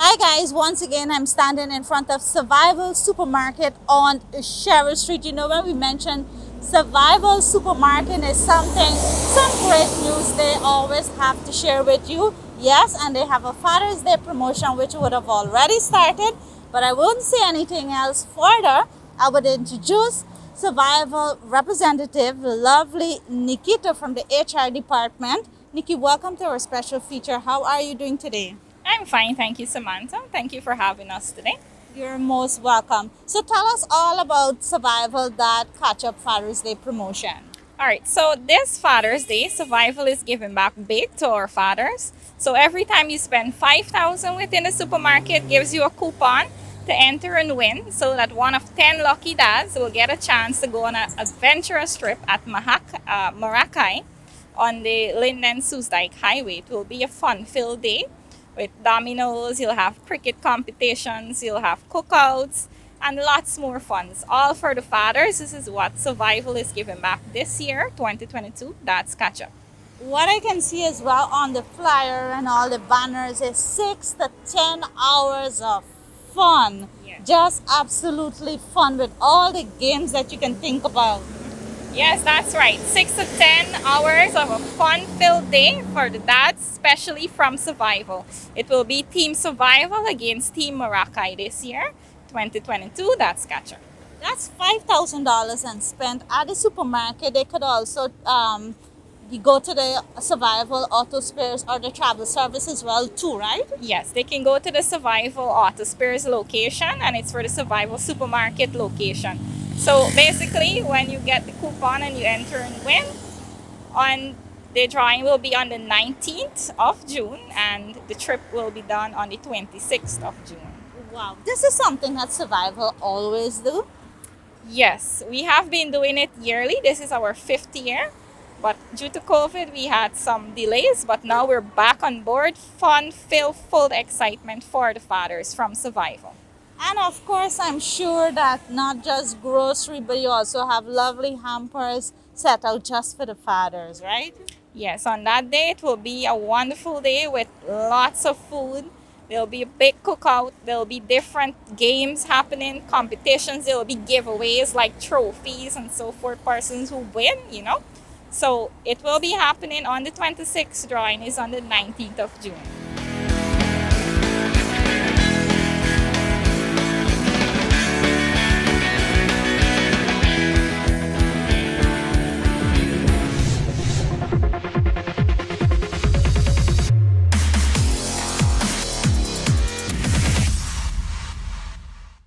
Hi guys, once again I'm standing in front of Survival Supermarket on Sherrill Street. You know, when we mentioned Survival Supermarket is something, some great news they always have to share with you. Yes, and they have a Father's Day promotion which would have already started, but I won't say anything else further. I would introduce Survival representative, lovely Nikita from the HR department. Nikki, welcome to our special feature. How are you doing today? I'm fine, thank you, Samantha. Thank you for having us today. You're most welcome. So tell us all about Survival that Catch Up Father's Day promotion. All right, so this Father's Day, Survival is giving back big to our fathers. So every time you spend 5,000 within the supermarket, gives you a coupon to enter and win, so that one of 10 lucky dads will get a chance to go on an adventurous trip at Marakai on the Linden Highway. It will be a fun-filled day with dominoes. You'll have cricket competitions, you'll have cookouts, and lots more funs. All for the fathers. This is what Survival is giving back this year, 2022. That's catch up. What I can see as well on the flyer and all the banners is 6 to 10 hours of fun. Yeah. Just absolutely fun with all the games that you can think about. Yes, that's right. 6 to 10 hours of a fun-filled day for the dads, especially from Survival. It will be Team Survival against Team Marakai this year, 2022. That's catch up. That's $5,000 and spent at the supermarket. They could also you go to the Survival Auto Spares or the travel service as well too, right? Yes, they can go to the Survival Auto Spares location, and it's for the Survival Supermarket location. So basically, when you get the coupon and you enter and win, on the drawing will be on the 19th of June, and the trip will be done on the 26th of June. Wow, this is something that Survival always do. Yes, we have been doing it yearly. This is our 5th year, but due to COVID, we had some delays, but now we're back on board. Fun, full excitement for the fathers from Survival. And of course, I'm sure that not just grocery, but you also have lovely hampers set out just for the fathers, right? Yes, on that day, it will be a wonderful day with lots of food. There'll be a big cookout. There'll be different games happening, competitions. There'll be giveaways like trophies and so forth, persons who win, you know. So it will be happening on the 26th. Drawing is on the 19th of June.